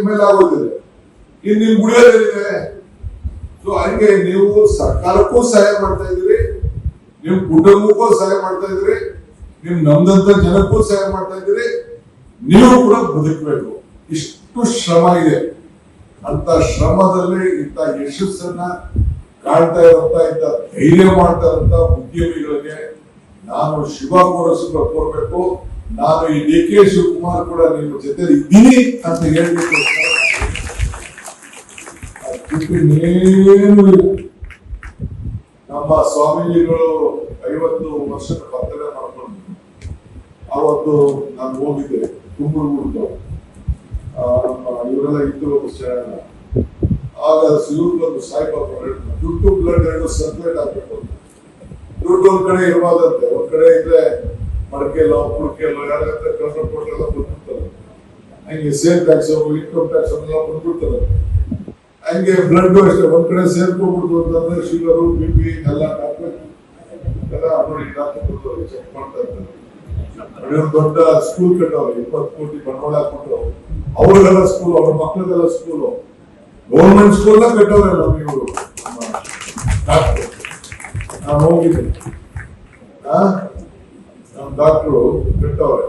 ಮೇಲೆ ಆಗೋದಿದೆ. ಇನ್ನು ನಿಮ್ ಗುಡಿಯೋದೇನಿದೆ? ಸೊ ಹಂಗೆ ನೀವು ಸರ್ಕಾರಕ್ಕೂ ಸಹಾಯ ಮಾಡ್ತಾ ಇದ್ದೀರಿ, ನಿಮ್ ಕುಟುಂಬಕ್ಕೂ ಸಹಾಯ ಮಾಡ್ತಾ ಇದ್ದೀರಿ, ನಿಮ್ ನಮ್ದಂತ ಜನಕ್ಕೂ ಸಹಾಯ ಮಾಡ್ತಾ ಇದ್ದೀರಿ. ನೀವು ಕೂಡ ಬದುಕಬೇಕು. ಇಷ್ಟು ಶ್ರಮ ಇದೆ. ಅಂತ ಶ್ರಮದಲ್ಲಿ ಇಂಥ ಯಶಸ್ಸನ್ನ ಕಾಣ್ತಾ ಇರುವಂತ ಇಂಥ ಧೈರ್ಯ ಮಾಡ್ತಾ ಇರುವಂತ ಉದ್ಯಮಿಗಳಿಗೆ ನಾನು ಶಿವ ಕೋರಬೇಕು. ನಾನು ಈ ಡಿ ಕೆ ಶಿವಕುಮಾರ್ ಕೂಡ ನಿಮ್ಮ ಜೊತೆ ಇದ್ದೀನಿ ಅಂತ ಹೇಳ್ಬೇಕು. ಇನ್ನೇನು ನಮ್ಮ ಸ್ವಾಮೀಜಿಗಳು 50 ವರ್ಷದ ಬರ್ತಡೇ ಮಾಡ್ಕೊಂಡು ಅವತ್ತು ನಾನು ಹೋಗಿದ್ದೆ ಕುಂಬಳಗೂಡು. ನಮ್ಮ ಇವರೆಲ್ಲ ಇದ್ರು ಆಗ ಇವ್ರಿಗೊಂದು ಸಾಯಿಬಾಬಾ ದುಡ್ಡು ಬ್ಲಡ್ 2 ಸರ್ಕ್ಯುಲೇಟ್ ಆಗ್ಬೇಕು. ದುಡ್ಡು ಒಂದ್ ಕಡೆ ಇರಬಾರ್ದಂತೆ, ಒಂದ್ ಕಡೆ ಇದ್ರೆ ಮಡಕೆಲ್ಲೋ ಕುಡ್ಕೆಲ್ಲೋ ಯಾರಾಗತ್ತೆ ಕೆಲಸ ಕೊಟ್ಟೆಲ್ಲ ಬಂದ್ಬಿಡ್ತಾರೆ. ಹಂಗೆ ಸೇಲ್ ಟ್ಯಾಕ್ಸ್ ಇನ್ಕಮ್ ಟ್ಯಾಕ್ಸ್ ಎಲ್ಲ ಬಂದ್ಬಿಡ್ತಾರೆ. ಹಂಗೆ ಬ್ಲಡ್ ಅಷ್ಟೇ ಒಂದ್ ಕಡೆ ಸೇರ್ಕೊಂಡ್ಬಿಡ್ತು ಅಂತಂದ್ರೆ ಶುಗರು BP ಎಲ್ಲ ನೋಡಿ ಚೆಕ್ ಮಾಡ್ತಾ ಇರ್ತಾರೆ. ದೊಡ್ಡ ಸ್ಕೂಲ್ ಕಟ್ಟವ್ರು 20 ಕೋಟಿ ಬಂಡವಾಳ ಹಾಕ್ಬಿಟ್ಟು ಅವ್ರಿಗೆಲ್ಲ ಸ್ಕೂಲ್, ಅವ್ರ ಮಕ್ಕಳಿಗೆಲ್ಲ ಸ್ಕೂಲು, ಗೌರ್ಮೆಂಟ್ ಸ್ಕೂಲ್ನ ಕಟ್ಟವ್ರೆ. ನಮ್ಗೆ ನಾನು ಹೋಗಿದ್ದೀನಿ, ನಮ್ಮ ಡಾಕ್ಟ್ರು ಕಟ್ಟವ್ರೆ,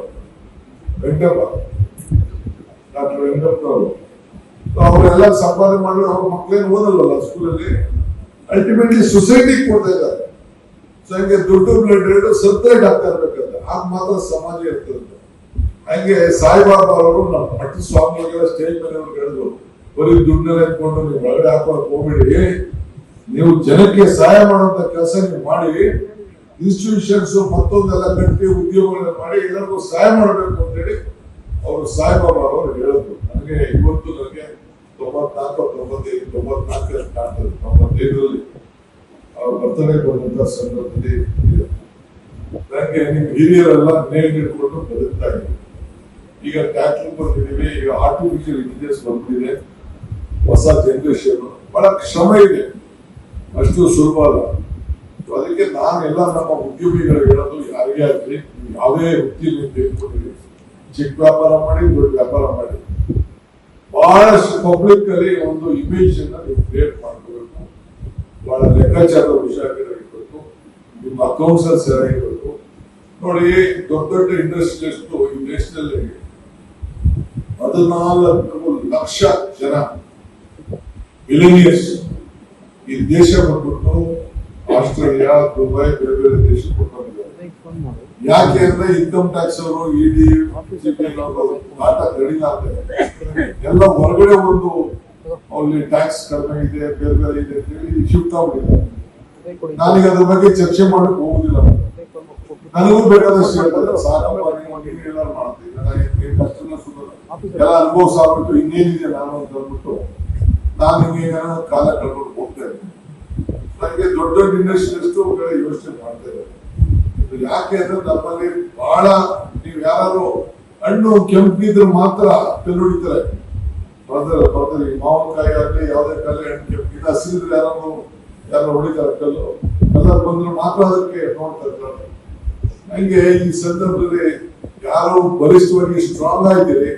ಡಾಕ್ಟರ್ ವೆಂಕಪ್ಪನವರು. ಅವರೆಲ್ಲ ಸಂಪಾದನೆ ಮಾಡಿ ಅವ್ರ ಮಕ್ಕಳೇನು ಓದಲ್ವಲ್ಲ ಸ್ಕೂಲಲ್ಲಿ, ಅಲ್ಟಿಮೇಟ್ಲಿ ಸೊಸೈಟಿಗೆ ಕೊಡ್ತಾ ಇದ್ದಾರೆ. ಸೊ ಹಂಗೆ ದುಡ್ಡು ಬ್ಲಡ್ ರೇಟ್ ಸಪ್ರೇಟ್ ಆಗ್ತಾ ಇರ್ಬೇಕಂತ, ಆಗ ಮಾತ್ರ ಸಮಾಜ ಇರ್ತದೆ. ಹಂಗೆ ಸಾಯಿಬಾಬಾ ಅವರು ನಮ್ಮ ಮಠ ಸ್ವಾಮಿಗಳಿಗೆಲ್ಲ ಸ್ಟೇಜ್ ಮೇಲೆ ಹೇಳಿದ್ರು, ಬರೀ ದುಡ್ಡನ್ನ ಇಟ್ಕೊಂಡು ನೀವು ಒಳಗಡೆ ಹಾಕೋಕ್ ಹೋಗ್ಬೇಡಿ, ನೀವು ಜನಕ್ಕೆ ಸಹಾಯ ಮಾಡುವಂತ ಕೆಲಸ ನೀವು ಮಾಡಿ, ಇನ್ಸ್ಟಿಟ್ಯೂಷನ್ಸ್ ಮತ್ತೊಂದೆಲ್ಲ ಕಟ್ಟಿ ಉದ್ಯೋಗಗಳನ್ನ ಮಾಡಿ ಎಲ್ಲರಿಗೂ ಸಹಾಯ ಮಾಡಬೇಕು ಅಂತ ಹೇಳಿ ಅವರು ಸಾಯಿಬಾಬಾ ಅವರು ಹೇಳಿದ್ರು. ನನಗೆ ಇವತ್ತು ನನಗೆ 94 ಕಾಣ್ತದೆ. 95ರಲ್ಲಿ ಅವ್ರ ಬರ್ತಡೇ ಬಂದಂತ ಸಂದರ್ಭದಲ್ಲಿ ಇದೆ. ನನಗೆ ನಿಮ್ ಹಿರಿಯರೆಲ್ಲ ನೇಮ್ ಹಿಡ್ಕೊಂಡು ಬದುಕ್ತಾ ಇದ್ದೀವಿ. ಈಗ ಟ್ಯಾಕ್ಟರ್ ಬಂದಿದ್ದೀವಿ, ಈಗ ಆರ್ಟಿಫಿಷಿಯಲ್ ಇಂಟೆಲಿಜೆನ್ಸ್ ಬಂದಿದೆ, ಹೊಸ ಜನರೇಷನ್. ಬಹಳ ಶ್ರಮ ಇದೆ, ಅಷ್ಟು ಸುಲಭ ಅಲ್ಲ. ಅದಕ್ಕೆ ನಾನೆಲ್ಲ ನಮ್ಮ ಉದ್ಯಮಿಗಳಿಗೆ ಹೇಳೋದು, ಯಾರಿಗೇ ಆಗಲಿ ಯಾವುದೇ ವೃತ್ತಿಯಲ್ಲಿ ತೆಗೆದುಕೊಂಡಿರಿ, ಚಿಕ್ಕ ವ್ಯಾಪಾರ ಮಾಡಿ ದೊಡ್ಡ ವ್ಯಾಪಾರ ಮಾಡಿ, ಬಹಳಷ್ಟು ಪಬ್ಲಿಕ್ ಅಲ್ಲಿ ಒಂದು ಇಮೇಜ್ ಅನ್ನ ನೀವು ಕ್ರಿಯೇಟ್ ಮಾಡ್ಕೋಬೇಕು. ಬಹಳ ಲೆಕ್ಕಾಚಾರದ ಹುಷಾರಾಗಿರ್ಬೇಕು, ನಿಮ್ಮ ಅಕೌಂಟ್ಸ್ ಅಲ್ಲಿ ಸರಿಯಾಗಿರ್ಬೇಕು. ನೋಡಿ, ದೊಡ್ಡ ದೊಡ್ಡ ಇಂಡಸ್ಟ್ರಿಯಲಿಸ್ಟ್ ಈ ದೇಶದಲ್ಲಿ 14 ಲಕ್ಷ ಜನ ಬಿಲಿಯನಿಯರ್ಸ್ ಈ ದೇಶ ಬಂದ್ಬಿಟ್ಟು ಆಸ್ಟ್ರೇಲಿಯಾ, ದುಬೈ, ಬೇರೆ ಬೇರೆ ದೇಶಕ್ಕೆ ಕೊಟ್ಟಿದ್ದಾರೆ. ಯಾಕೆ ಅಂದ್ರೆ ಇನ್ಕಮ್ ಟ್ಯಾಕ್ಸ್ ಅವರು ಇಡಿ ಆಟ ರೆಡಿ ಆಗ್ತದೆ. ಎಲ್ಲ ಹೊರಗಡೆ ಒಂದು ಅಲ್ಲಿ ಟ್ಯಾಕ್ಸ್ ಕಡಿಮೆ ಇದೆ, ಬೇರೆ ಬೇರೆ ಇದೆ ಅಂತ ಹೇಳಿ ಶಿಫ್ಟ್ ಆಗ್ಬಿಟ್ಟಿದ್ದಾರೆ. ನಾನೀಗ ಅದ್ರ ಬಗ್ಗೆ ಚರ್ಚೆ ಮಾಡಕ್ ಹೋಗುದಿಲ್ಲ. ನನಗೂ ಬೇಕಾದಷ್ಟು ಹೇಳ್ತಾರೆ, ಸಾಕಪ್ಪ ಎಲ್ಲ ಮಾಡ್ತೀನಿ, ಎಲ್ಲ ಅನುಭವ ಸಾಗ್ಬಿಟ್ಟು ಇನ್ನೇನಿದೆ ನಾನು ಅಂತ ಅಂದ್ಬಿಟ್ಟು ನಾನು ಹಿಂಗೆ ಕಾಲ ಕಳ್ಕೊಂಡು ಹೋಗ್ತಾ ಇದ್ದೀನಿ. ನನಗೆ ದೊಡ್ಡ ದೊಡ್ಡ ಇಂಡಸ್ಟ್ರಿಯಲಿಸ್ಟ್ ಯೋಚನೆ ಮಾಡ್ತಾ ಇದ್ದಾರೆ. ಯಾಕೆ ಅಂದ್ರೆ ನಮ್ಮಲ್ಲಿ ಬಹಳ, ನೀವು ಯಾರು ಹಣ್ಣು ಕೆಂಪಿದ್ರೆ ಮಾತ್ರ ಕಲ್ಲು ಹೊಡಿತಾರೆ. ಬರ್ತಾರೆ ಮಾವಿನಕಾಯಿ ಆಗಲಿ ಯಾವುದೇ ಕಾಲ ಹಣ್ಣು ಕೆಂಪಿದ್ರೆ ಹಸಿರಿದ್ರೆ ಯಾರು ಹೊಡಿತಾರೆ ಕಲ್ಲು. ಕಲರ್ ಬಂದ್ರೆ ಮಾತ್ರ ಅದಕ್ಕೆ ನೋಡ್ತಾ ಇರ್ತಾರೆ. ಹಂಗೆ ಈ ಸಂದರ್ಭದಲ್ಲಿ ಯಾರು ಬಲಿಷ್ಠವಾಗಿ ಸ್ಟ್ರಾಂಗ್ ಆಗಿದ್ದೀರಿ,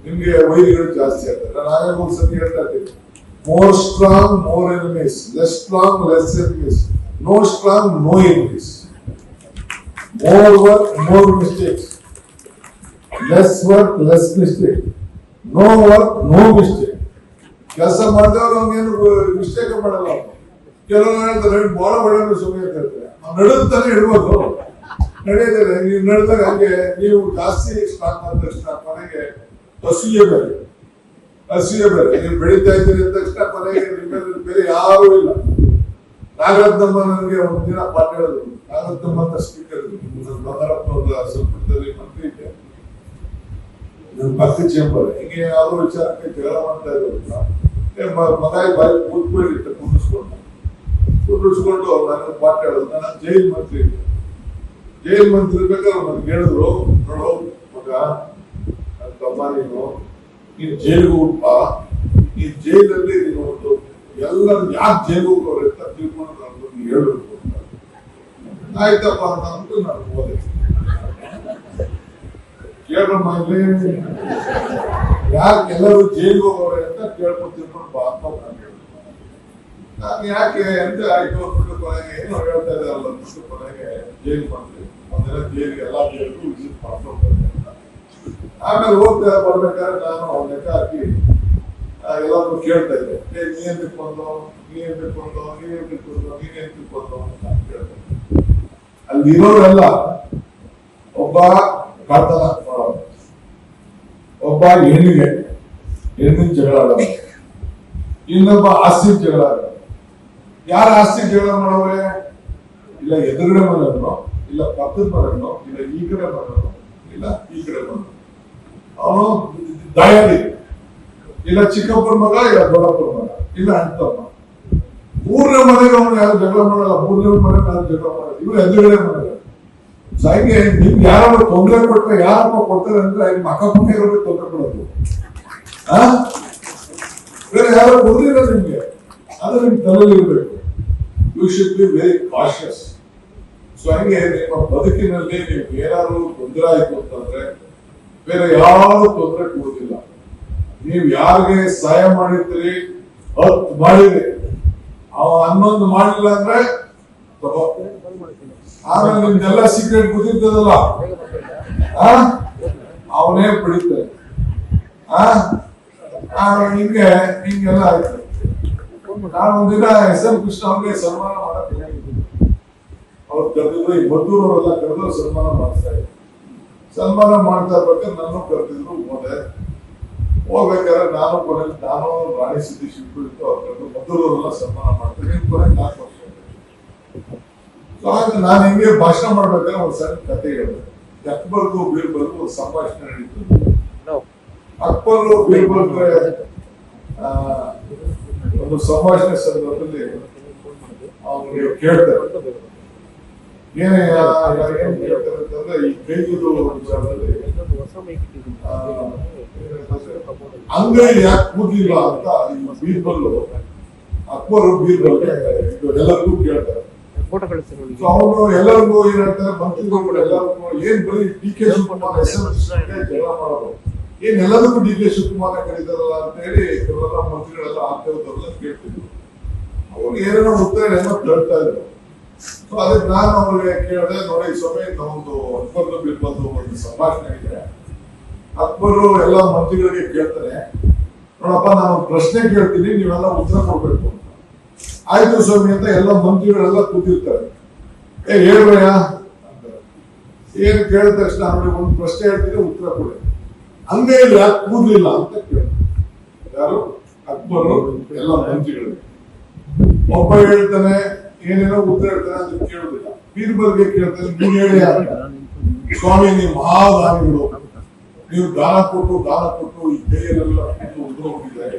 ನಿಮ್ಗೆ ವೈರಿಗಳು ಜಾಸ್ತಿ ಆಗ್ತಾರೆ. ನಾನು ಆಗ ಒಂದ್ಸತಿ ಹೇಳ್ತಾ ಇದ್ದೀನಿ, more strong more enemies, less strong less enemies, no strong no enemies, more work more mistakes, less work less mistake, no work no mistake. ಕೆಲಸ ಮಾಡಿದವರು ಹಂಗೇನು ಮಿಸ್ಟೇಕ್ ಮಾಡಲ್ಲ. ಕೆಲವರು ಹೇಳ್ತಾರೆ ಬಹಳ ಒಳ್ಳೆ ಸುಮ್ಮನೆ ಇರ್ತಾರೆ, ನಡುತ್ತಾನೆ ಇಡ್ಬೋದು, ನಡೆಯುತ್ತದೆ. ನೀವು ನಡೆದಾಗ ಹಂಗೆ ನೀವು ಜಾಸ್ತಿ ಸ್ಟಾಕ್ ಆದ ತಕ್ಷಣ ಕೊನೆಗೆ ಹಸಿಯೇ ಬೇರೆ ನೀವು ಬೆಳೀತಾ ಇದ್ದೀರಿ ಅಂತ ತಕ್ಷಣ ಕೊನೆಗೆ ನಿಮ್ಮ ಬೇರೆ ಯಾರೂ ಇಲ್ಲ. ನಾಗರತ್ನಮ್ಮ ನನಗೆ ಒಂದಿನ ಪಾಠ ಹೇಳಿದ್ರು. ನಾಗರತ್ನಮ್ಮ ಅಂತ ಸ್ಪೀಕರ್ ಇದ್ರು, ಬಂಗಾರಪ್ಪನವ್ರ ಸಂಪುಟದಲ್ಲಿ ಮಂತ್ರಿ ಇದ್ದೆ, ನನ್ನ ಪಕ್ಕ ಚೇಂಬರ್. ಹಿಂಗೆ ಯಾವುದೋ ವಿಚಾರಕ್ಕೆ ಜಗಳ ಮಾಡ್ತಾ ಇದ್ರು. ಮಗ ಬಾಯಿ ಕೂತ್ಕೊಂಡಿತ್ತು, ಕುಂಡಿಸ್ಕೊಂಡು ನನಗೆ ಪಾಠ ಹೇಳಿದ್ರು. ನಾನು ಜೈಲ್ ಮಂತ್ರಿ ಇದ್ದೆ. ಜೈಲ್ ಮಂತ್ರಿ ಇರ್ಬೇಕಾದ್ರೆ ನನಗೆ ಹೇಳಿದ್ರು, ನೋಡು ಮಗ, ನನ್ನ ತಮ್ಮ, ನೀನು ಜೈಲಿಗೆ ಹೋಗ್ಬಾ, ಈ ಜೈಲಲ್ಲಿ ನೀನು ಒಂದು ಎಲ್ಲರೂ ಯಾಕೆ ಜೈಲಿಗೆ ಹೋಗೋರು ಅಂತ ತಿಳ್ಕೊಂಡು ನಾನು ಹೇಳ್ಬೇಕು ಅಂತ. ಆಯ್ತಪ್ಪ ಅಂತ ಅಂದ್ಬಿಟ್ಟು ನಾನು ಹೋದೆ. ಕೇಳಮ್ಮ ಇಲ್ಲಿ ಯಾಕೆ ಎಲ್ಲರೂ ಜೈಲಿಗೆ ಹೋಗೋರೆ ಅಂತ ಕೇಳ್ಕೊಂಡು ತಿಳ್ಕೊಂಡು ಬಾ ಅಂತ ನಾನು ಹೇಳಿದೆ. ನಾನು ಯಾಕೆ ಅಂತ ಆಯ್ತು ಅಂದ್ಬಿಟ್ಟು ಕೊನೆಗೆ ಏನೋ ಹೇಳ್ತಾ ಇದ್ದಾರಲ್ಲ ಅಂದ್ಬಿಟ್ಟು ಕೊನೆಗೆ ಜೈಲ್ ಬಂದ್ವಿ. ಒಂದಿನ ಜೈಲಿಗೆ ಎಲ್ಲಾ ಜೈಲಿಗೂ ವಿಸಿಟ್ ಮಾಡ್ಕೊಂಡು ಬಂದೆ. ಆಮೇಲೆ ಹೋಗ್ತಾ ಬರ್ಬೇಕಾದ್ರೆ ನಾನು ಅವ್ರ ಲೆಕ್ಕ ಹಾಕಿ ಎಲ್ಲಾದ್ರೂ ಕೇಳ್ತಾ ಇದ್ದೆ, ನೀನ್ ಬಿಟ್ಕೊಂಡು ನೀನ್ ಬಿಟ್ಕೊಂಡು ನೀನ್ ಬಿಟ್ಕೊಂಡು ನೀನೇನ್ ಬಿಟ್ಕೊಂಡು ಅಂತ ಕೇಳ್ತಾ ಇದ್ದೆ. ಅಲ್ಲಿ ಇರೋರೆಲ್ಲ ಒಬ್ಬ ಕಳ್ತನ ಮಾಡೋದು, ಒಬ್ಬ ಹೆಣ್ಣಿನ ಜಗಳ ಆಡೋದು, ಇನ್ನೊಬ್ಬ ಆಸ್ತಿ ಜಗಳ ಆಡೋದು. ಯಾರ ಆಸ್ತಿ ಜಗಳ ಮಾಡೋರೆ? ಇಲ್ಲ ಎದುರುಗಡೆ ಮನೆಯವ್ರು, ಇಲ್ಲ ಪಕ್ಕದ ಮನೆಯವ್ರು, ಇಲ್ಲ ಈ ಕಡೆ ಮನೆಯವ್ರು, ಇಲ್ಲ ಈ ಕಡೆ ಮನೆಯವ್ರು. ಅವನು ದಯಾಳಿ, ಇಲ್ಲ ಚಿಕ್ಕಪ್ಪನ ಮಗ, ಇಲ್ಲ ದೊಡ್ಡಪ್ಪನ ಮಗ, ಇಲ್ಲ ಅಣ್ತಮ್ಮ. ಮೂರನೇ ಮನೆಗೆ ಅವನು ಯಾರು ಜಗಳ ಮಾಡಲ್ಲ, ಮೂರನೇ ಮನೆಗೆ ಯಾರು ಜಗಳ ಮಾಡಲ್ಲ, ಇವ್ರು ಎದುರುಗಡೆ ಮನೆಗೆ. ಹಾಗೆ ನಿಮ್ಗೆ ಯಾರಾದ್ರೂ ತೊಂದರೆ ಕೊಟ್ಟರೆ ಯಾರಪ್ಪ ಕೊಡ್ತಾರೆ ಅಂದ್ರೆ ನಿಮ್ಮ ಅಕ್ಕಪಕ್ಕ ಇರೋರಿಗೆ ತೊಂದರೆ ಕೊಡೋದು. ಬೇರೆ ಯಾರು ಕೊಡ್ಲಿಲ್ಲ ನಿಮ್ಗೆ, ಅದು ನಿಮ್ ತಲೆಯಲ್ಲಿ ಇರಬೇಕು. You should be very cautious. So ಹಂಗೆ ನಿಮ್ಮ ಬದುಕಿನಲ್ಲಿ ನೀವು ಏನಾದ್ರು ತೊಂದರೆ ಆಯ್ತು ಅಂತಂದ್ರೆ ಬೇರೆ ಯಾವ ತೊಂದರೆ ಕೊಡುದಿಲ್ಲ. ನೀವು ಯಾರಿಗೆ ಸಹಾಯ ಮಾಡಿರ್ತೀರಿ 10 ಮಾಡಿರಿ, ಅವ 11 ಮಾಡಲಿಲ್ಲ ಅಂದ್ರೆ ಆಮೇಲೆ ನಿಮ್ದೆಲ್ಲ ಸೀಕ್ರೆಟ್ ಗೊತ್ತಿರ್ತದಲ್ಲ, ಅವನೇ ಬಿಡುತ್ತೆ. ಹಿಂಗೆಲ್ಲ ಆಯ್ತು. ನಾನು ಒಂದಿನ SM ಕೃಷ್ಣ ಅವ್ರಿಗೆ ಸನ್ಮಾನ ಮಾಡಕ್ಕೆ ಅವ್ರು ಕರೆದಿದ್ರು, ಈ ಮದ್ದೂರವರೆಲ್ಲ ಕರೆದು ಸನ್ಮಾನ ಮಾಡ್ತಾ ಇದ್ರು. ಸನ್ಮಾನ ಮಾಡ್ತಾ ಇರ್ಬೇಕಾದ್ರೆ ನಾನು ಕರೆದಿದ್ರು, ಹೋಗ್ಬೇಕಾದ್ರೆ ನಾನು ರಾಣಿ ಸಿದ್ದೇಶ್ ಇಟ್ಬಿಟ್ಟು ಅವ್ರ ಕರೆದು ಮದ್ದೂರವರೆಲ್ಲ ಸನ್ಮಾನ ಮಾಡ್ತಾರೆ. ಕೊನೆಗೆ 4 ವರ್ಷ ಆಗ ನಾನು ಹಿಂಗೆ ಭಾಷಣ ಮಾಡ್ಬೇಕಾದ್ರೆ ಒಂದು ಸಣ್ಣ ಕತೆ ಹೇಳಿದೆ. ಅಕ್ಬರ್ಗೂ ಬೀರ್ಬಲ್ಗೂ ಒಂದು ಸಂಭಾಷಣೆ ನಡೀತು. ಅಕ್ಬರ್ ಬೀರ್ಬಲ್ ಒಂದು ಸಂಭಾಷಣೆ ಸಂದರ್ಭದಲ್ಲಿ ಅವ್ರಿಗೆ ಕೇಳ್ತಾರೆ, ಏನ್ ಕೇಳ್ತಾರೆ ಅಂತಂದ್ರೆ ಈ ಕೈಗಿದು ವಿಚಾರದಲ್ಲಿ ಅಂಗೈ ಯಾಕೆ ಕೂದಲಿಲ್ಲ ಅಂತ ಈ ಬೀರ್ಬಲ್ಲು ಅಕ್ಬರ್ ಬೀರ್ಬಲ್ಗೆ ಎಲ್ಲರಿಗೂ ಕೇಳ್ತಾರೆ. ಅವನು ಎಲ್ಲರಿಗೂ ಏನ್ ಹೇಳ್ತಾರೆ, ಮಂತ್ರಿಗಳು ಎಲ್ಲರಿಗೂ ಏನ್ ಬರೀ DK ಶಿವಕುಮಾರ್ ಜಗಳ ಮಾಡೋದು, ಏನ್ ಎಲ್ಲದಕ್ಕೂ DK ಶಿವಕುಮಾರ್ ಕರೀತಾರಲ್ಲ ಅಂತ ಹೇಳಿ ಇವರೆಲ್ಲ ಮಂತ್ರಿಗಳೆಲ್ಲ ಆಗ್ತಿರೋದೆಲ್ಲ ಕೇಳ್ತಿದ್ರು. ಅವ್ರಿಗೆ ಏನೇನೋ ಉತ್ತರ ಏನೋ ಕೇಳ್ತಾ ಇದ್ರು. ಸೊ ಅದಕ್ಕೆ ನಾನು ಅವ್ರಿಗೆ ಕೇಳಿದೆ, ನೋಡಿ ಸ್ವಾಮಿ ನಾವೊಂದು ಅಕ್ಬರ್ ಬೀರ್ಬಲ್ದು ಒಂದು ಸಂಭಾಷಣೆ ಇದೆ. ಅಕ್ಬರು ಎಲ್ಲ ಮಂತ್ರಿಗಳಿಗೆ ಕೇಳ್ತಾನೆ, ನೋಡಪ್ಪ ನಾನು ಪ್ರಶ್ನೆ ಕೇಳ್ತೀನಿ, ನೀವೆಲ್ಲ ಉತ್ತರ ಕೊಡ್ಬೇಕು ಅಂತ. ಆಯ್ತು ಸ್ವಾಮಿ ಅಂತ ಎಲ್ಲ ಮಂತ್ರಿಗಳೆಲ್ಲ ಕೂತಿರ್ತಾರೆ. ಹೇಳ್ಬೇಯ ಏನು ಕೇಳಿದ ತಕ್ಷಣ ಅವ್ರಿಗೆ ಒಂದು ಪ್ರಶ್ನೆ ಹೇಳ್ತೀನಿ, ಉತ್ತರ ಕೊಡಿ. ಹಂಗೆ ಯಾಕೆ ಕೂದಲಿಲ್ಲ ಅಂತ ಕೇಳ್ತಾರೆ. ಯಾರು? ಅಕ್ಬರು ಎಲ್ಲ ಮಂತ್ರಿಗಳಿಗೆ. ಒಬ್ಬ ಹೇಳ್ತಾನೆ, ಏನೇನೋ ಉತ್ತರ ಹೇಳ್ತಾನೆ, ಅದಕ್ಕೆ ಕೇಳುದಿಲ್ಲ. ಬೀರ್ಬಲ್ಗೆ ಕೇಳ್ತಾನೆ, ನೀವು ಹೇಳಿ ಸ್ವಾಮಿ ನೀವು ಮಹಾದಾನಿಗಳು, ನೀವು ದಾನ ಕೊಟ್ಟು ಈ ಕೈಯಲ್ಲೆಲ್ಲ ಉದ್ರೋ ಹೋಗಿದ್ದಾರೆ.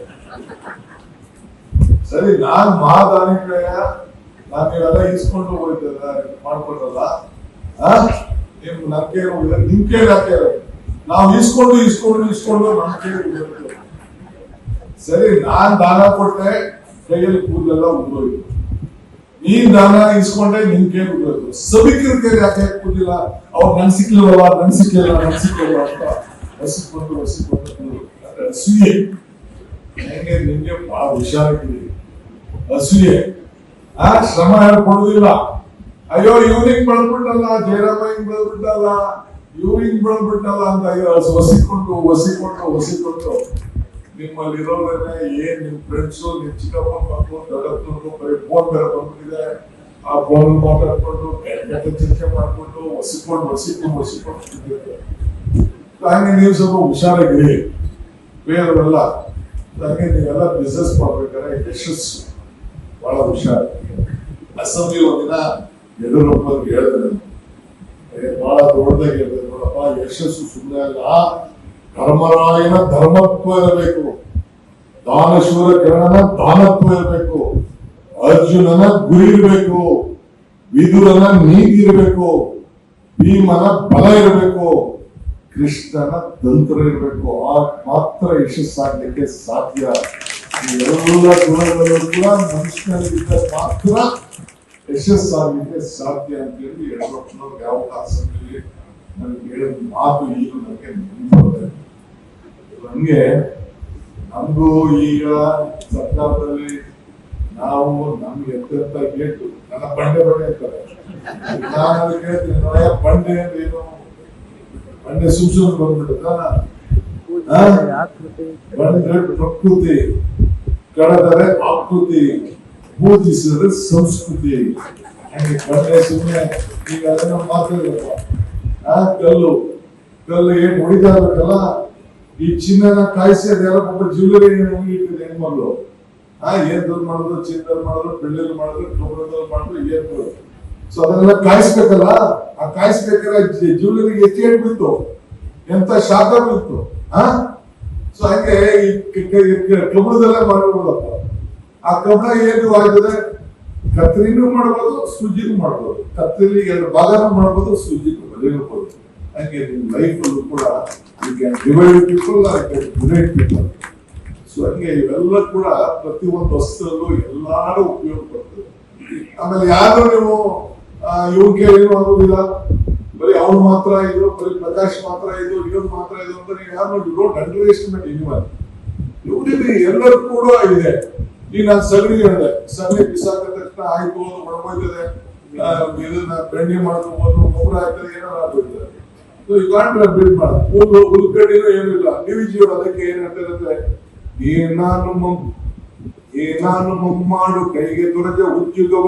ಸರಿ, ನಾನ್ ಮಹಾದಾನಿಗಳೇ, ನಾನು ನೀವೆಲ್ಲ ಇಸ್ಕೊಂಡು ಹೋಗ್ತದ ಮಾಡ್ಕೊಡ್ರಲ್ಲ, ನಿಮ್ ನನ್ ಕೇಳಿ ಹೋಗಿದ್ರೆ ನಿಮ್ ಕೇಳಿ ಹಾಕ್ಯಾರ, ನಾವು ಇಸ್ಕೊಂಡು ನಮ್ ಕೇಳಿ. ಸರಿ, ನಾನ್ ದಾನ ಕೊಟ್ಟೆ, ಕೈಯಲ್ಲಿ ಕೂದಲೆಲ್ಲ ಉದ್ರೋಯ್ತು. ನೀನ್ ದಾನ ಇಸ್ಕೊಂಡೆ, ನಿಮ್ ಕೇಳಿ ಉದ್ರೋಯ್ತು. ಸಭಿಕರ ಕೈಲಿ ಯಾಕೆ ಕೂದಿಲ್ಲ? ಅವ್ರು ನನ್ ಸಿಕ್ಲಿಲ್ಲ ಅಂತ ಹಸಿಕೊಂಡು ಅಸೂಯೆ. ಹೆಂಗೆ ನಿಮ್ಗೆ ಬಹಳ ಹುಷಾರಿದ್ದೀರಿ. ಅಸೂಯೆ, ಶ್ರಮ ಕೊಡುದಿಲ್ಲ. ಅಯ್ಯೋ ಇವ್ನಿಂಗ್ ಬೆಳೆದ್ಬಿಟ್ಟಲ್ಲ, ಜಯರಾಮ ಹಿಂಗ್ ಬೆಳೆದ್ಬಿಟ್ಟಲ್ಲ, ಇವ್ನಿಂಗ್ ಬೆಳೆದ್ಬಿಟ್ಟಲ್ಲ ಅಂತ ಹೊಸಿಕೊಂಡು ನಿಮ್ಮಲ್ಲಿರೋದನ್ನೇ ಏನ್ ನಿಮ್ ಫ್ರೆಂಡ್ಸು, ನಿಮ್ ಚಿಕ್ಕಪ್ಪ ಮಕ್ಕಳು, ದೊಡ್ಡಪ್ಪನವರು ಬರೀ ಫೋನ್ ಬೇರೆ ಬಂದ್ಬಿಟ್ಟಿದೆ. ಆ ಫೋನ್ ಮಾತಾಡ್ಕೊಂಡು ಚರ್ಚೆ ಮಾಡ್ಕೊಂಡು ಹೊಸಿಕೊಂಡು ಹಾಗೆ ನೀವು ಸ್ವಲ್ಪ ಹುಷಾರಾಗಿರಿ. ಬೇರೆಲ್ಲ ಹಾಗೆ ನೀವೆಲ್ಲ ಬಿಸ್ನೆಸ್ ಮಾಡ್ಬೇಕಾದ್ರೆ ಯಶಸ್ಸು ಬಹಳ ಹುಷಾರು. ಅಸೆಂಬ್ಲಿ ಒಂದಿನ ಯಡಿಯೂರಪ್ಪಗೆ ಹೇಳಿದ್ರೆ ಬಹಳ ದೊಡ್ಡದಾಗಿ ಹೇಳಿದ್ರೆ, ನೋಡಪ್ಪ ಯಶಸ್ಸು ಸುಮ್ಮನೆ ಅಲ್ಲ, ಧರ್ಮರಾಯನ ಧರ್ಮತ್ವ ಇರಬೇಕು, ದಾನಶೂರ ಕಿರಣನ ದಾನತ್ವ ಇರಬೇಕು, ಅರ್ಜುನನ ಗುರಿ ಇರಬೇಕು, ವಿದುರನ ನೀತಿ ಇರಬೇಕು, ಭೀಮನ ಬಲ ಇರಬೇಕು, ಕೃಷ್ಣನ ತಂತ್ರ ಇರಬೇಕು. ಮಾತ್ರ ಯಶಸ್ಸಾಗಲಿಕ್ಕೆ ಸಾಧ್ಯ. ಈ ಎಲ್ಲ ಗುಣಗಳು ಕೂಡ ಮನುಷ್ಯನಿಗೆ ಮಾತ್ರ ಯಶಸ್ಸಾಗಲಿಕ್ಕೆ ಸಾಧ್ಯ ಅಂತ ಹೇಳಿ ಯಡಿಯೂರಪ್ಪನವ್ರು ಯಾವ ಅಸೆಂಬ್ಲಿ ನನಗೆ ಹೇಳಿದ ಮಾತು ಈಗ ನನಗೆ ನೆನಪಿದೆ. ಹಂಗೆ ನಮಗೂ ಈಗ ಸರ್ಕಾರದಲ್ಲಿ ನಾವು ನಮ್ಗೆ ಎತ್ತ ಗೇಟು ನನ್ನ ಬಂಡೆ ಬಡೆ ಅಂತಾರೆ. ನಾನು ಅದಕ್ಕೆ ಹೇಳ್ತೀನಿ, ಬಂಡೆ ಅಂದ್ರೆ ಏನು? ಬಂಡೆ ಸುಮ್ ಬಂದ್ಬಿಡುತ್ತಾ? ಬಂದ್ರೆ ಪ್ರಕೃತಿ, ಕಳೆದರೆ ಆಕೃತಿ, ಪೂಜಿಸಿದ್ರೆ ಸಂಸ್ಕೃತಿ. ಹಂಗೆ ಬಂಡೆ ಸುಮ್ಮನೆ ಈಗ ಅದನ್ನ ಮಾತಾಡಪ್ಪ. ಕಲ್ಲು ಏನ್ ಹೊಡಿತಾ ಇರ್ಬೇಕಲ್ಲ, ಈ ಚಿನ್ನನ ಕಾಯಿಸಿ ಅದೆಲ್ಲ ಒಬ್ಬ ಜ್ಯುವೆಲರಿ ಇಟ್ಟಿದೆ ಹೆಣ್ಮಗಳು. ಏನ್ ದುಡ್ಡು ಮಾಡಿದ್ರು, ಚಿನ್ನದಲ್ಲಿ ಮಾಡಿದ್ರು, ಬೆಳ್ಳಿಯಲ್ಲಿ ಮಾಡಿದ್ರು, ಕಬ್ಬಣದಲ್ಲಿ ಮಾಡಿದ್ರು, ಏನ್ ಮಾಡಿದ್ರು. ಸೊ ಅದನ್ನೆಲ್ಲ ಕಾಯಿಸ್ಬೇಕಲ್ಲ. ಆ ಕಾಯಿಸ್ಬೇಕಾದ್ರೆ ಜ್ಯುವೆಲರಿಗೆ ಎಷ್ಟು ಏಟ್ ಬಿತ್ತು, ಎಂತ ಶಾಖ ಬಿತ್ತು. ಸೊ ಹಂಗೆ ಈ ಕಬ್ಬಣದಲ್ಲೇ ಮಾಡಿರ್ಬೋದಪ್ಪ. ಆ ಕಬ್ಬಣ ಏನು ಆಗ್ತದೆ, ಕತ್ರಿನೂ ಮಾಡ್ಬೋದು, ಸೂಜಿನೂ ಮಾಡ್ಬೋದು. ಕತ್ರಿಲಿ 2 ಭಾಗನೂ ಮಾಡ್ಬೋದು, ಸೂಜಿನೂ ಬಲಿರ್ಬೋದು. ಹಂಗೆ ನಿಮ್ ಲೈಫ್ ಅಲ್ಲೂ ಕೂಡ you can divide people, I can divide people. So ಹಂಗೆ ಇವೆಲ್ಲ ಕೂಡ ಪ್ರತಿಯೊಂದು ವಸ್ತುವಲ್ಲೂ ಎಲ್ಲಾರು ಉಪಯೋಗ ಬರ್ತದೆ. ಆಮೇಲೆ ಯಾರು ನೀವು ಇವ್ರಿಗೆ ಏನು ಆಗೋದಿಲ್ಲ, ಬರೀ ಅವ್ನು ಮಾತ್ರ ಇದು, ಬರೀ ಪ್ರಕಾಶ್ ಮಾತ್ರ ಇದು, ಇವ್ರು ಮಾತ್ರ ಇದು ಅಂತ ನೀವು ಯಾರು ಡೋಂಟ್ ಅಂಡರ್ ಎಸ್ಟಿಮೇಟ್ ಎನಿವನ್. ಇವ್ರಿಗೆ ಎಲ್ಲರೂ ಕೂಡ ಇದೆ. ಈಗ ನಾನು ಸಗಣಿ ಹೇಳಿದೆ, ಸಗಣಿ ಬಿಸಾಕಿದ ತಕ್ಷಣ ಆಯ್ತು, ಅದು ಒಣಗೋಯ್ತದೆ, ಇದನ್ನ ಬೆಣ್ಣೆ ಮಾಡ್ಕೋಬಹುದು, ಗೊಬ್ಬರ ಹಾಕಿದ್ರೆ ಏನಾದ್ರು ಆಗ್ಬಿಡ್ತದೆ. ಬಿಲ್ಡ್ ಮಾಡೋದು ಹುಲ್ಕಡ್ಡಿನೂ ಏನೂ ಇಲ್ಲ. ಡಿವಿಜಿಯವರು ಅದಕ್ಕೆ ಏನ್ ಹೇಳ್ತಾರೆ ಅಂದ್ರೆ, ಏನಾನು ಮುಮ್ಮಾಡು ಕೈಗೆ ದೊರೆತ ಉದ್ಯೋಗವ,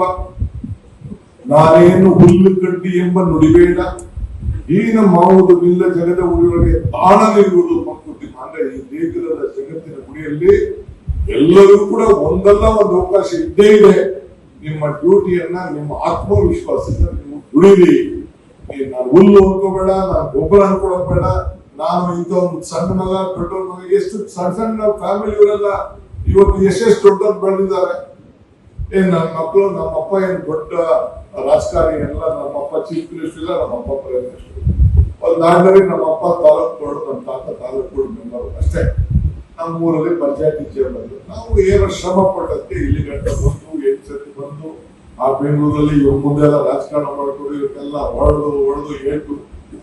ನಾನೇನು ಹುಲ್ಲು ಕಡ್ಡಿ ಎಂಬ ನುಡಿಬೇಡ, ಈನ ಮಾವುದು ಬಿಲ್ಲ ಜಗದ ಉಳಿಯೊಳಗೆ ತಾಣಲಿರುವುದು ಪ್ರಕೃತಿ. ಅಂದ್ರೆ ಈ ದೇಶದ ಜಗತ್ತಿನ ಗುಡಿಯಲ್ಲಿ ಎಲ್ಲರೂ ಕೂಡ ಒಂದಲ್ಲ ಒಂದು ಅವಕಾಶ ಇದ್ದೇ ಇದೆ. ನಿಮ್ಮ ಡ್ಯೂಟಿಯನ್ನ ನಿಮ್ಮ ಆತ್ಮವಿಶ್ವಾಸದಿಂದ ನೀವು ದುಡಿರಿ. ನಾನು ಹುಲ್ಲು ಅನ್ಕೋಬೇಡ, ನಾನು ಗೊಬ್ಬರ ಅನ್ಕೊಳಬೇಡ, ನಾನು ಇಂಥ ಒಂದು ಸಣ್ಣ ಮಗ ದೊಡ್ಡವ್ರ ಮಗ, ಎಷ್ಟು ಸಣ್ಣ ಫ್ಯಾಮಿಲಿ ಇವರೆಲ್ಲ ಇವತ್ತು ಎಷ್ಟೆಷ್ಟು ದೊಡ್ಡವ್ರು ಬೆಳೆದಿದ್ದಾರೆ. ನನ್ನ ಮಕ್ಕಳು, ನಮ್ಮಪ್ಪ ಏನು ದೊಡ್ಡ ರಾಜಕಾರಣಿ ಎಲ್ಲ, ನಮ್ಮಪ್ಪ ಚೀಫ್ ಮಿನಿಸ್ಟರ್ ಇಲ್ಲ, ನಮ್ಮಪ್ಪ ಪ್ರೈಮ್ ಮಿನಿಸ್ಟರ್. ಒಂದು ನಾಡಿನಲ್ಲಿ ನಮ್ಮಪ್ಪ ತಾಲೂಕು ಬೋರ್ಡ್, ನಮ್ಮ ತಾತ ತಾಲೂಕು ಬೋರ್ಡ್ ಮೆಂಬರ್ ಅಷ್ಟೇ. ನಮ್ಮ ಊರಲ್ಲಿ ಪಂಚಾಯತಿ ಚೇರ್ಮನ್. ನಾವು ಏನೋ ಶ್ರಮ ಪಟ್ಟಂತೆ ಇಲ್ಲಿ ಗಂಟ ಬಂದು 8 ಸತಿ ಬಂದು ಆ ಬೆಂಗಳೂರಲ್ಲಿ ಇವ್ರ ಮುಂದೆಲ್ಲ ರಾಜಕಾರಣ ಮಾಡ್ಕೊಂಡು ಇವಕ್ಕೆಲ್ಲ ಹೊಡೆದು ಏಟು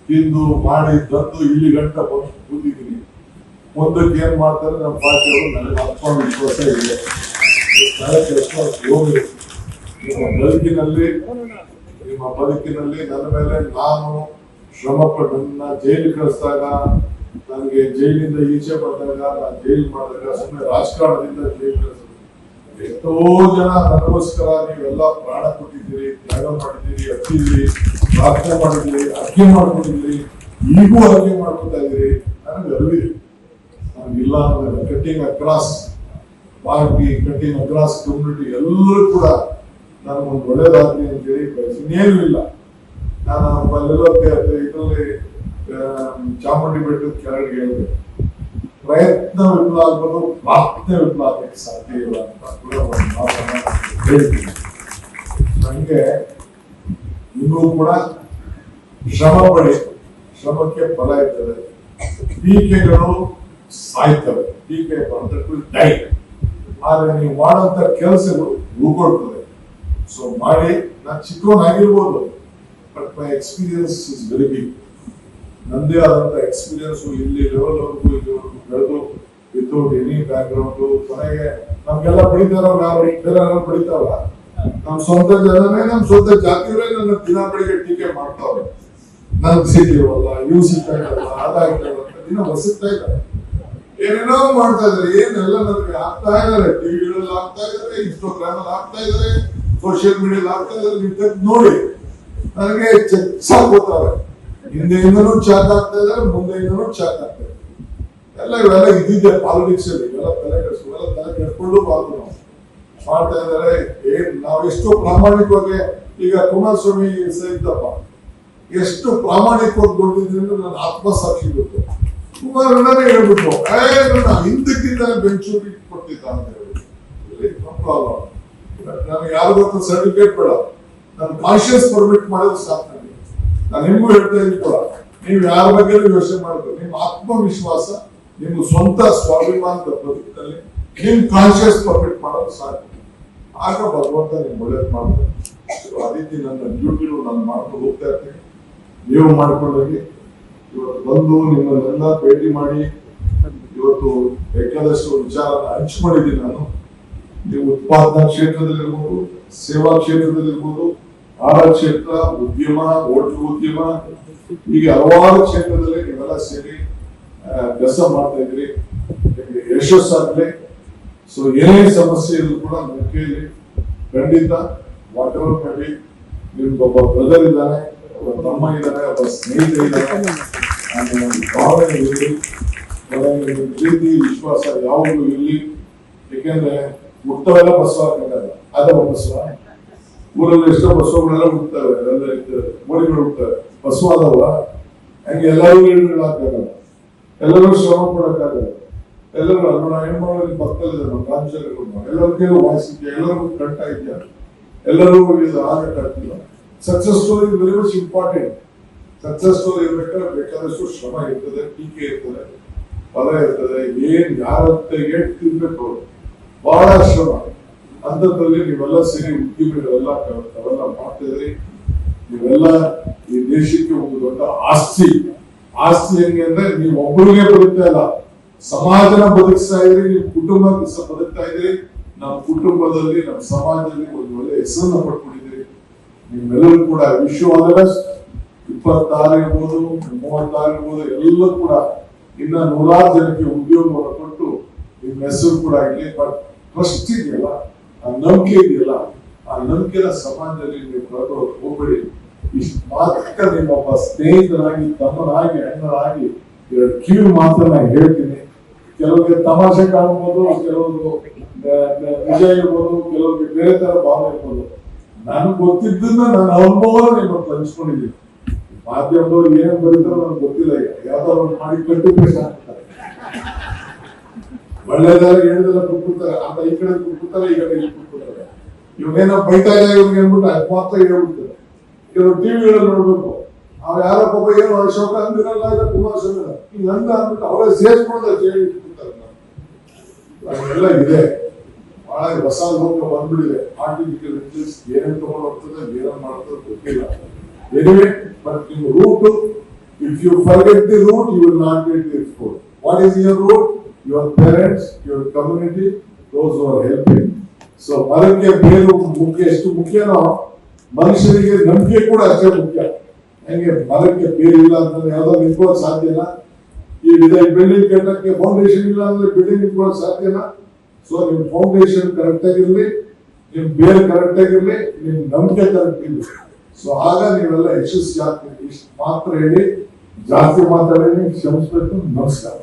ತಿಂದು ಮಾಡಿ ತಂದು ಇಲ್ಲಿ ಗಂಟ ಬಂದು ಕೂತಿದ್ದೀನಿ. ಮುಂದಕ್ಕೆ ಏನ್ ಮಾಡ್ತಾರೆ ನಮ್ಮ ಪಾರ್ಟಿಯವರು, ನನಗೆ ಆತ್ಮವಿಶ್ವಾಸ ಇದೆ. ನಿಮ್ಮ ಬದುಕಿನಲ್ಲಿ ನನ್ನ ಮೇಲೆ ನಾನು ಶ್ರಮ ಪಟ್ಟು, ನನ್ನ ಜೈಲು ಕಳಿಸಿದಾಗ, ನನಗೆ ಜೈಲಿಂದ ಈಚೆ ಬಂದಾಗ, ನಾನು ಜೈಲು ಮಾಡಿದಾಗ, ಸುಮ್ಮನೆ ರಾಜಕಾರಣದಿಂದ ಜೈಲು ಕಳಿಸಿದಾಗ ಎಷ್ಟೋ ಜನ ನನಗೋಸ್ಕರ ನೀವೆಲ್ಲ ಪ್ರಾಣ ಕೊಟ್ಟಿದ್ದೀರಿ, ತ್ಯಾಗ ಮಾಡಿದ್ದೀರಿ, ಹತ್ತಿದ್ದೀರಿ, ಪ್ರಾರ್ಥನೆ ಮಾಡಿದ್ದೀರಿ, ಅರ್ಕೆ ಮಾಡ್ಕೊಂಡಿದ್ದೀರಿ, ಈಗೂ ಅರ್ಕೆ ಮಾಡ್ಕೊತಾ ಇದ್ದೀರಿ. ನನಗೆ ಅರಿವಿದೆ, ನನಗಿಲ್ಲ ಅನ್ನೋದಿಲ್ಲ. Cutting across party, cutting across community ಎಲ್ಲರೂ ಕೂಡ ನನಗೊಂದು ಒಳ್ಳೇದಾಗ್ಲಿ ಅಂತೇಳಿ ಇನ್ನೇನು ಇಲ್ಲ. ನಾನು ಇದರಲ್ಲಿ ಚಾಮುಂಡಿ ಬೆಟ್ಟದ ಕೆಳಗೆ ಹೇಳಿದೆ, ಪ್ರಯತ್ನ ವಿಫಲ ಆಗ್ಬೋದು, ಪ್ರಾರ್ಥನೆ ವಿಫಲ ಆಗಕ್ಕೆ ಸಾಧ್ಯ ಇಲ್ಲ ಅಂತ ಕೂಡ ಒಂದು ಮಾತನ್ನ ಹೇಳ್ತೀನಿ. ನನಗೆ ಇನ್ನೂ ಕೂಡ ಶ್ರಮ ಪಡಿ, ಶ್ರಮಕ್ಕೆ ಫಲ ಇರ್ತದೆ. ಟೀಕೆಗಳು ಸಾಯ್ತವೆ, ಟೀಕೆ ಬರ್ತಕ್ಕೂ ಡೈ. ಆದ್ರೆ ನೀವು ಮಾಡುವಂತ ಕೆಲಸಗಳು ಉಳ್ಕೊಳ್ತದೆ. ಸೊ ಮಾಡಿ. ನಾನು ಚಿಕ್ಕವನಾಗಿರ್ಬೋದು, but my experience is very big. ನಂದೇ ಆದಂತ ಎಕ್ಸ್ಪೀರಿಯನ್ಸ್ ಇಲ್ಲಿ ಲೆವೆಲ್ವರೆಗೂ ಇಲ್ಲಿವರೆಗೂ ಬೆಳೆದು ವಿತೌಟ್ ಎನಿ ಬ್ಯಾಕ್ಗ್ರೌಂಡ್. ಕೊನೆಗೆ ನಮ್ಗೆಲ್ಲ ಬಡಿತಾರವ್ರು ಯಾರು, ಬೇರೆ ಯಾರು ಬಡಿತಾವ್ರ? ನಮ್ ಸ್ವಂತ ಜನನೇ, ನಮ್ ಸ್ವಂತ ಜಾತಿಯವರೇ ನನ್ನ ದಿನ ಬೆಳಿಗ್ಗೆ ಟೀಕೆ ಮಾಡ್ತಾವ್ರೆ. ನನ್ ಸಿಕ್ಕಿರಲ್ಲ, ಇವು ಸಿಗ್ತಾ ಇರಲ್ಲ, ಅದಾಗಿರಲ್ಲ ಅಂತ ದಿನ ಹೊಸಗ್ತಾ ಇದ್ದಾರೆ, ಏನೇನೋ ಮಾಡ್ತಾ ಇದಾರೆ. ಏನೆಲ್ಲ ನನಗೆ ಆಗ್ತಾ ಇದಾರೆ, ಟಿವಿಗಳಲ್ಲಿ ಆಗ್ತಾ ಇದಾರೆ, ಇನ್ಸ್ಟಾಗ್ರಾಮ್ ಅಲ್ಲಿ ಆಗ್ತಾ ಇದಾರೆ, ಸೋಷಿಯಲ್ ಮೀಡಿಯಲ್ಲಿ ಆಗ್ತಾ ಇದಾರೆ. ನೀವು ನೋಡಿ ನನಗೆ ಸಾಕೋತಾರೆ. ಹಿಂದೆಯಿಂದನೂ ಚಾಕ್ ಆಗ್ತಾ ಇದಾರೆ, ಮುಂದೆಯಿಂದನೂ ಚಾಕ್ ಆಗ್ತಾ ಇದೆ. ಇವೆಲ್ಲ ಇದ್ದಿದ್ದೆ ಪಾಲಿಟಿಕ್ಸ್ ಅಲ್ಲಿ. ಇವೆಲ್ಲ ತಲೆ ಕೆಡ್ಕೊಂಡು ಬಾರ್ದು ನಾವು ಮಾಡ್ತಾ ಇದಾರೆ. ನಾವೆಷ್ಟು ಪ್ರಾಮಾಣಿಕವಾಗಿ, ಈಗ ಕುಮಾರಸ್ವಾಮಿ ಸಹಿತಪ್ಪ ಎಷ್ಟು ಪ್ರಾಮಾಣಿಕವಾಗಿ ದುಡ್ಡಿದ್ರಿಂದ ನನ್ನ ಆತ್ಮಸಾಕ್ಷಿ ಗೊತ್ತು. ಕುಮಾರಣ್ಣನೇ ಹೇಳ್ಬಿಟ್ಟು ಹಿಂದಕ್ಕಿಂತ ಬೆಂಚೂರಿ ಕೊಡ್ತಿದ್ದ ಅಂತ ಹೇಳ್ಬಿಟ್ಟು. ನನಗೆ ಯಾರಿಗೊತ್ತು ಸರ್ಟಿಫಿಕೇಟ್ ಬೇಡ, ನಾನು ಕಾನ್ಶಿಯಸ್ ಪರ್ಮಿಟ್ ಮಾಡೋದು ಸಾಕು. ನಾನು ನಿಮ್ಗೂ ಹೇಳ್ತಾ ಇದ್ದೀನಿ ಕೂಡ, ನೀವು ಯಾರ ಬಗ್ಗೆ ಯೋಚನೆ ಮಾಡಬೇಕು. ನಿಮ್ಮ ಆತ್ಮವಿಶ್ವಾಸ, ನಿಮ್ಮ ಸ್ವಂತ ಸ್ವಾಭಿಮಾನದ ಬದುಕಿನಲ್ಲಿ ನಿಮ್ ಕಾನ್ಶಿಯಸ್ ಪರ್ಮಿಟ್ ಮಾಡೋದು ಸಾಕು. ಆಗ ಭಗವಂತ ನಿಮ್ಗೆ ಒಳ್ಳೇದು ಮಾಡ್ತಾರೆ. ಆ ರೀತಿ ನನ್ನ ಡ್ಯೂಟಿಗಳು ನಾನು ಮಾಡ್ಕೊಂಡು ಹೋಗ್ತಾ ಇರ್ತೀನಿ. ನೀವು ಮಾಡ್ಕೊಂಡೋಗಿ ಇವತ್ತು ಬಂದು ನಿಮ್ಮನ್ನೆಲ್ಲ ಭೇಟಿ ಮಾಡಿ ಇವತ್ತು ಬೇಕಾದಷ್ಟು ವಿಚಾರನ ಹಂಚಿಕೊಂಡಿದ್ದೀನಿ ನಾನು. ನೀವು ಉತ್ಪಾದನಾ ಕ್ಷೇತ್ರದಲ್ಲಿರ್ಬೋದು, ಸೇವಾ ಕ್ಷೇತ್ರದಲ್ಲಿರ್ಬೋದು, ಆಹಾರ ಕ್ಷೇತ್ರ, ಉದ್ಯಮ, ಹೋಟೆಲ್ ಉದ್ಯಮ, ಹೀಗೆ ಹಲವಾರು ಕ್ಷೇತ್ರದಲ್ಲಿ ನೀವೆಲ್ಲ ಸೇರಿ ಕೆಲಸ ಮಾಡ್ತಾ ಇದ್ರಿ. ಯಶಸ್ಸಾಗ್ಲಿ. ಸೊ ಏನೇ ಸಮಸ್ಯೆ ಇದ್ರು ಕೂಡ ನನ್ನ ಕೈಯಲ್ಲಿ ಖಂಡಿತ ವಾಟ್ ಎವರ್ ಮೇಬಿ, ನಿಮ್ಗೊಬ್ಬ ಬ್ರದರ್ ಇದ್ದಾನೆ, ಒಬ್ಬ ತಮ್ಮ ಇದ್ದಾನೆ, ಒಬ್ಬ ಸ್ನೇಹಿತ ಇದ್ದಾನೆ, ಭಾವನೆ ಇರಲಿ, ಪ್ರೀತಿ ವಿಶ್ವಾಸ ಯಾವಾಗಲೂ ಇರಲಿ. ಯಾಕೆಂದ್ರೆ ಹುಟ್ಟವೆಲ್ಲ ಬಸವ ಹಾಕಲ್ಲ, ಅದವ ಬಸವ. ಊರಲ್ಲಿ ಎಷ್ಟೋ ಬಸವಗಳೆಲ್ಲ ಹುಡ್ತವೆ, ಎಲ್ಲ ಮೋಡಿಗಳು ಹುಡ್ತವೆ, ಬಸವ ಅದವ. ಹಂಗೆ ಎಲ್ಲರೂ ಹಾಕಾಗಲ್ಲ, ಎಲ್ಲರೂ ಶ್ರಮ ಪಡಕ್ಕಾಗಲ್ಲ. ಎಲ್ಲರೂ ಅಲ್ಲ ಹೆಣ್ಮಗಳು ಪಕ್ಕದಲ್ಲಿದ್ದಾರೆ, ಕಾಂಚನಗಳು ಎಲ್ಲರಿಗೂ ವಾಯಿಸಿದ್ಯಾ, ಎಲ್ಲರಿಗೂ ಕಟ್ಟ ಇದೆಯಾ, ಎಲ್ಲರೂ ಇದು ಆಗ ಕಟ್ಟಿಲ್ಲ. Success story very much important. Success story ಇರ್ಬೇಕಾದ್ರೆ ಬೇಕಾದಷ್ಟು ಶ್ರಮ ಇರ್ತದೆ, ಟೀಕೆ ಇರ್ತದೆ, ಫಲ ಇರ್ತದೆ, ಏನ್ ಯಾರಂತ ಏನ್ ತಿನ್ಬೇಕು, ಬಹಳ ಶ್ರಮ. ಅಂಥದ್ರಲ್ಲಿ ನೀವೆಲ್ಲ ಸೇರಿ ಉದ್ಯಮಿಗಳೆಲ್ಲ ಅವೆಲ್ಲ ಮಾಡ್ತಿದ್ರಿ. ನೀವೆಲ್ಲ ಈ ದೇಶಕ್ಕೆ ಒಂದು ದೊಡ್ಡ ಆಸ್ತಿ. ಆಸ್ತಿ ಹೆಂಗೆ ಅಂದ್ರೆ ನೀವು ಒಬ್ಬರಿಗೆ ಬದುಕ್ತಾ ಇಲ್ಲ, ಸಮಾಜನ ಬದುಕಿಸ್ತಾ ಇದ್ರಿ, ನೀವು ಕುಟುಂಬ ಬದುಕ್ತಾ ಇದ್ರಿ. ನಮ್ಮ ಕುಟುಂಬದಲ್ಲಿ, ನಮ್ಮ ಸಮಾಜದಲ್ಲಿ ಒಂದು ಒಳ್ಳೆ ಹೆಸರನ್ನ ಪಡ್ಕೊಂಡಿದ್ದೀರಿ. ನಿಮ್ಮೆಲ್ಲರೂ ಕೂಡ ವಿಶ್ವ 26 ಇರ್ಬೋದು, 36 ಇರ್ಬೋದು, ಎಲ್ಲ ಕೂಡ ಇನ್ನ 100 ಜನಕ್ಕೆ ಉದ್ಯೋಗವನ್ನು ಕೊಟ್ಟು ನಿಮ್ಮ ಹೆಸರು ಕೂಡ ಆಗಲಿ. ಬಟ್ ಟ್ರಸ್ಟ್ ಇದೆಯಲ್ಲ, ಆ ನಂಬಿಕೆ ಇದೆಯಲ್ಲ, ಆ ನಂಬಿಕೆನ ಸಮಾಜದಲ್ಲಿ ನೀವು ಕಳ್ಕೊಳ್ಳೋಕೆ ಹೋಗ್ಬೇಡಿ. ಇಷ್ಟು ಮಾತ್ರ ನಿಮ್ಮೊಬ್ಬ ಸ್ನೇಹಿತನಾಗಿ, ತಮ್ಮನಾಗಿ, ಅಣ್ಣನಾಗಿ 2 ಕಿವಿ ಮಾತನ್ನ ಹೇಳ್ತೀನಿ. ಕೆಲವರಿಗೆ ತಮಾಷೆ ಕಾಣ್ಬೋದು, ಕೆಲವರು ನಿಜ ಇರ್ಬೋದು, ಕೆಲವರಿಗೆ ಬೇರೆ ತರ ಭಾವ ಇರ್ಬೋದು. ನನಗೆ ಗೊತ್ತಿದ್ದನ್ನ ನನ್ನ ಅನುಭವ ನಿಮಗೆ ಹಂಚ್ಕೊಂಡಿದ್ದೀನಿ. ಮಾಧ್ಯಮದವ್ರು ಏನ್ ಬರೀತಾರೋ ನನಗೆ ಗೊತ್ತಿಲ್ಲ. ಈಗ ಯಾವ್ದಾದ್ರು ಮಾಡಿ ಕಟ್ಟು ಹಾಕ್ತಾರೆ, ಒಳ್ಳೆದಾರ ಹೇಳಿದೆಲ್ಲ ಕುಟ್ಬಿಡ್ತಾರೆ, ಅಂತ ಈ ಕಡೆ ಕುಟ್ಬಿಡ್ತಾರೆ, ಈ ಕಡೆ ಇಲ್ಲಿ ಕುಟ್ಬಿಡ್ತಾರೆ. ಇವ್ನೇನೋ ಬೈತಾ ಇಲ್ಲ ಇವ್ರಿಗೆ ಹೇಳ್ಬಿಟ್ಟು ಅದು ಮಾತ್ರ ಹೇಳ್ಬಿಡ್ತಾರೆ. ಕೆಲವು ಟಿವಿಗಳಲ್ಲಿ ನೋಡ್ಬೇಕು, ಅವ್ ಯಾರ ಪಾಪ ಏನು ಅಶೋಕ ಅಂದಿರಲ್ಲ, ಕುಮಾರಸ್ವಾಮಿ ಈಗ ಅಂದ ಅಂದ್ಬಿಟ್ಟು ಅವರೇ ಸೇರ್ಸ್ಕೊಂಡ್ರೆ ಎಲ್ಲ ಇದೆ. ಬಹಳ ಹೊಸ ಲೋಕ ಬಂದ್ಬಿಡಿದೆ. ಆರ್ಟಿಫಿಷಿಯಲ್ ಇಂಟೆಲಿಜೆನ್ಸ್ ಏನೇನು ತಗೊಂಡು ಹೋಗ್ತದೆ, ಏನೇನು ಮಾಡ್ತದೆ ಗೊತ್ತಿಲ್ಲ. ಎನಿವೆ, ಬಟ್ ನಿಮ್ಮ root, if you forget the root, you will not get the export. What is your root? Your parents, your community, those who are helping. So ಮರಕ್ಕೆ ಬೇರು ಮುಖ್ಯ ಎಷ್ಟು ಮುಖ್ಯನೋ, ಮನುಷ್ಯರಿಗೆ ನಂಬಿಕೆ ಕೂಡ ಅಷ್ಟೇ ಮುಖ್ಯ. ಹೆಂಗೆ ಮರಕ್ಕೆ ಬೇರೆ ಇಲ್ಲ ಅಂತಂದ್ರೆ ಯಾವ್ದೋ ನಿಂತ್ಕೊಳ್ಳೋಕೆ ಸಾಧ್ಯನಾ? ಈ ಬಿಲ್ಡಿಂಗ್ ಕಟ್ಟಕ್ಕೆ ಫೌಂಡೇಶನ್ ಇಲ್ಲ ಅಂದ್ರೆ ಬಿಲ್ಡಿಂಗ್ ನಿಂತ್ಕೊಳ್ಳೋಕೆ ಸಾಧ್ಯನಾ? ಸೊ ನಿಮ್ ಫೌಂಡೇಶನ್ ಕರೆಕ್ಟ್ ಆಗಿರ್ಲಿ, ನಿಮ್ ಬೇರೆ ಕರೆಕ್ಟ್ ಆಗಿರ್ಲಿ, ನಿಮ್ ನಂಬಿಕೆ ಕರೆಕ್ಟ್ ಇರ್ಲಿ. ಸೊ ಆಗ ನೀವೆಲ್ಲ ಯಶಸ್ವಿ ಆಗ್ತೀರಿ. ಇಷ್ಟು ಮಾತ್ರ ಹೇಳಿ ಜಾಸ್ತಿ ಮಾತಾಡಿ ಕ್ಷಮಿಸ್ಬೇಕು. ನಮಸ್ಕಾರ.